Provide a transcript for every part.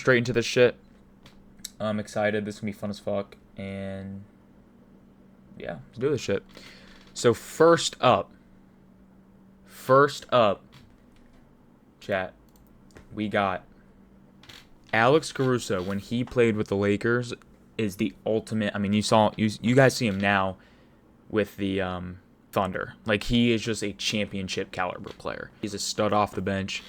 straight into this shit. I'm excited. This is going to be fun as fuck. And yeah, let's do this shit. So first up, chat, we got Alex Caruso. When he played with the Lakers, is the ultimate. I mean, you guys see him now with the Thunder. Like, he is just a championship caliber player. He's a stud off the bench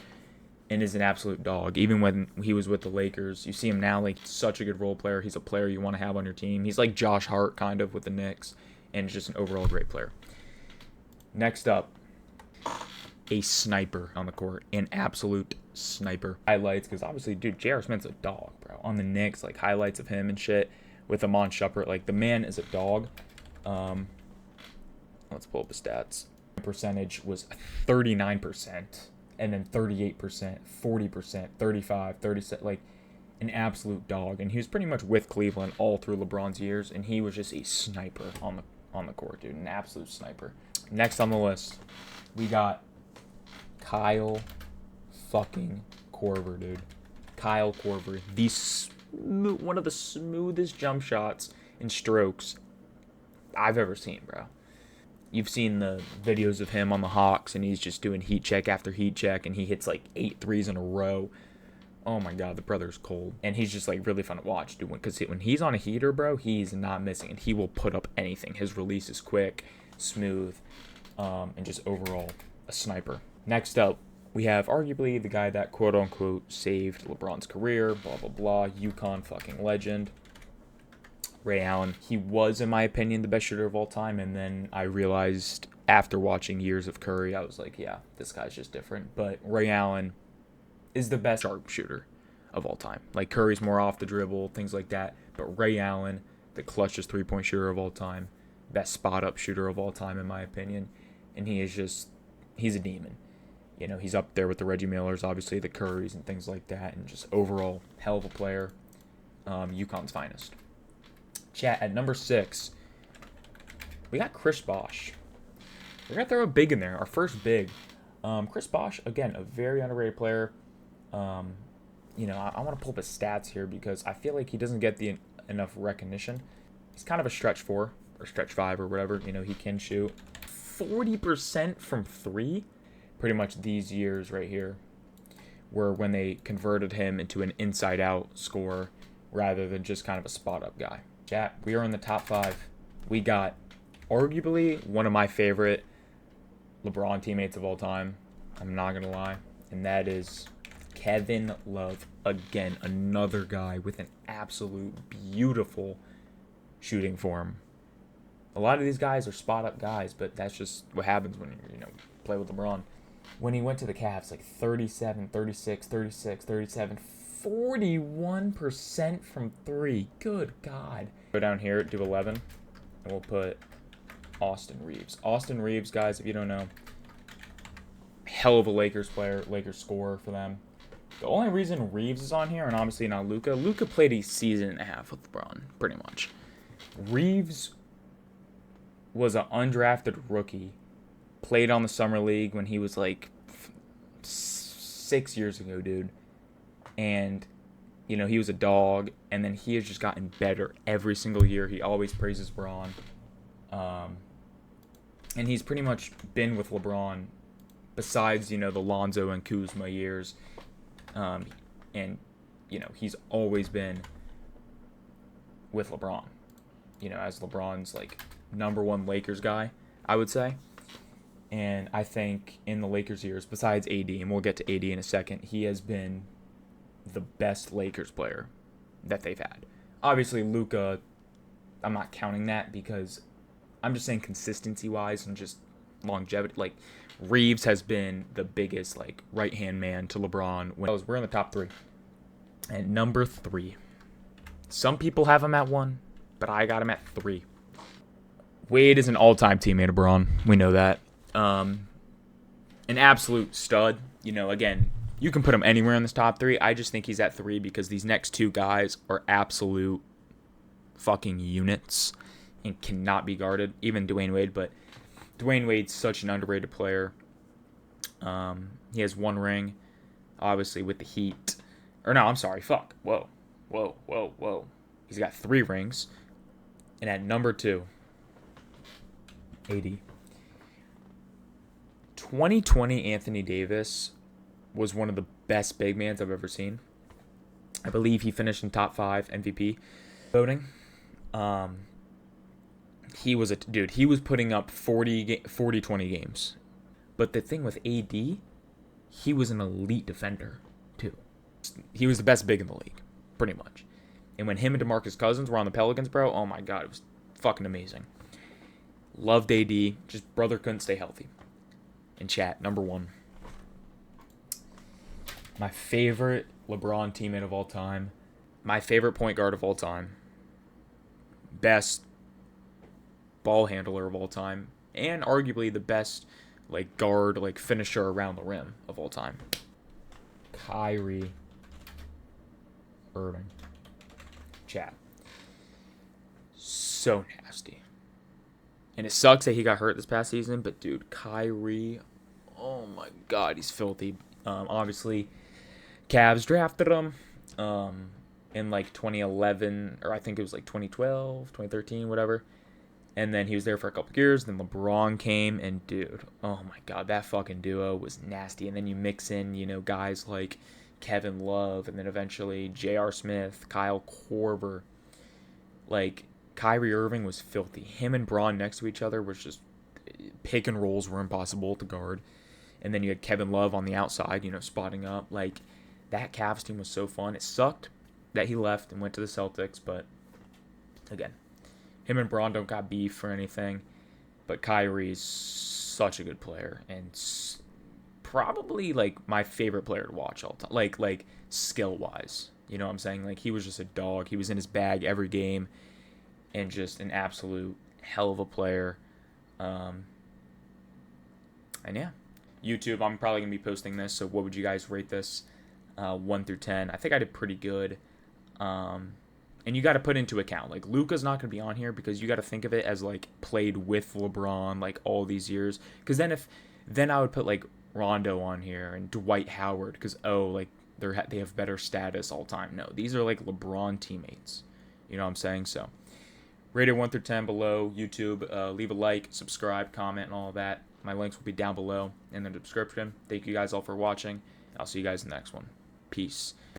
and is an absolute dog. Even when he was with the Lakers, you see him now, like, such a good role player. He's a player you want to have on your team. He's like Josh Hart kind of with the Knicks, and just an overall great player. Next up, a sniper on the court, an absolute sniper. Highlights, because obviously, dude, J.R. Smith's a dog, bro. On the Knicks, like, highlights of him and shit with Amon Shumpert. Like, the man is a dog. Let's pull up the stats. Percentage was 39%, and then 38%, 40%, 35, 37, like an absolute dog. And he was pretty much with Cleveland all through LeBron's years, and he was just a sniper on the court, dude, an absolute sniper. Next on the list, we got Kyle fucking Korver, dude. Kyle Korver, one of the smoothest jump shots and strokes I've ever seen, bro. You've seen the videos of him on the Hawks, and he's just doing heat check after heat check, and he hits like 8 threes in a row. Oh my God, the brother's cold. And he's just like really fun to watch, dude. Because when he's on a heater, bro, he's not missing, and he will put up anything. His release is quick, smooth, and just overall a sniper. Next up, we have arguably the guy that quote unquote saved LeBron's career, blah, blah, blah, UConn fucking legend, Ray Allen. He was, in my opinion, the best shooter of all time, and then I realized after watching years of Curry, I was like, yeah, this guy's just different. But Ray Allen is the best sharpshooter of all time. Like, Curry's more off the dribble, things like that. But Ray Allen, the clutchest three-point shooter of all time, best spot-up shooter of all time, in my opinion. And he's a demon. You know, he's up there with the Reggie Millers, obviously, the Currys and things like that, and just overall hell of a player. UConn's finest. Chat, at number 6, we got Chris Bosh. We're going to throw a big in there, our first big. Chris Bosh, again, a very underrated player. You know, I want to pull up his stats here because I feel like he doesn't get enough recognition. He's kind of a stretch 4 or stretch 5 or whatever. You know, he can shoot 40% from 3. Pretty much these years right here were when they converted him into an inside-out scorer rather than just kind of a spot-up guy. Chat, we are in the top 5. We got arguably one of my favorite LeBron teammates of all time. I'm not going to lie. And that is Kevin Love. Again, another guy with an absolute beautiful shooting form. A lot of these guys are spot-up guys, but that's just what happens when you play with LeBron. When he went to the Cavs, like 37, 36, 36, 37, 41% from 3. Good God. Go down here, do 11, and we'll put Austin Reeves. Austin Reeves, guys, if you don't know, hell of a Lakers player, Lakers scorer for them. The only reason Reeves is on here, and obviously not Luka. Luka played a season and a half with LeBron, pretty much. Reeves was an undrafted rookie. Played on the Summer League when he was like 6 years ago, dude. And, you know, he was a dog. And then he has just gotten better every single year. He always praises LeBron. And he's pretty much been with LeBron besides, you know, the Lonzo and Kuzma years. And, you know, he's always been with LeBron. You know, as LeBron's, like, #1 Lakers guy, I would say. And I think in the Lakers years, besides AD, and we'll get to AD in a second, he has been the best Lakers player that they've had. Obviously, Luka, I'm not counting that because I'm just saying consistency-wise and just longevity. Like, Reeves has been the biggest, like, right-hand man to LeBron. We're in the top 3. And number 3. Some people have him at 1, but I got him at 3. Wade is an all-time teammate of LeBron. We know that. An absolute stud. You know, again, you can put him anywhere in this top 3. I just think he's at 3 because these next 2 guys are absolute fucking units and cannot be guarded. Even Dwyane Wade, but Dwyane Wade's such an underrated player. He has 1 ring, obviously, with the Heat. Or no, I'm sorry. Fuck. Whoa. Whoa. Whoa. Whoa. He's got 3 rings. And at number 2, AD. 2020 Anthony Davis was one of the best big mans I've ever seen. I believe he finished in top 5 MVP voting. He was he was putting up 40-20 games. But the thing with AD, he was an elite defender too. He was the best big in the league, pretty much. And when him and DeMarcus Cousins were on the Pelicans, bro, oh my god, it was fucking amazing. Loved AD, just brother couldn't stay healthy. In chat, number 1. My favorite LeBron teammate of all time. My favorite point guard of all time. Best ball handler of all time. And arguably the best guard, finisher around the rim of all time. Kyrie Irving. Chat. So nasty. And it sucks that he got hurt this past season, but dude, Kyrie, oh my god, he's filthy. Obviously, Cavs drafted him in 2011, or I think it was 2012, 2013, whatever. And then he was there for a couple years. Then LeBron came, and dude, oh my god, that fucking duo was nasty. And then you mix in, guys like Kevin Love, and then eventually J.R. Smith, Kyle Korver. Kyrie Irving was filthy. Him and Braun next to each other was just pick and rolls were impossible to guard. And then you had Kevin Love on the outside, spotting up. That Cavs team was so fun. It sucked that he left and went to the Celtics, but again, him and Braun don't got beef or anything. But Kyrie's such a good player and probably my favorite player to watch all time. Skill wise, you know what I'm saying? He was just a dog. He was in his bag every game. And just an absolute hell of a player. And yeah. YouTube, I'm probably going to be posting this. So what would you guys rate this? 1 through 10. I think I did pretty good. And you got to put into account. Luka's not going to be on here because you got to think of it as, played with LeBron, all these years. Because then I would put, Rondo on here and Dwight Howard. Because, they have better status all time. No, these are, LeBron teammates. You know what I'm saying? So rated 1 through 10 below. YouTube, leave a like, subscribe, comment, and all of that. My links will be down below in the description. Thank you guys all for watching. I'll see you guys in the next one. Peace.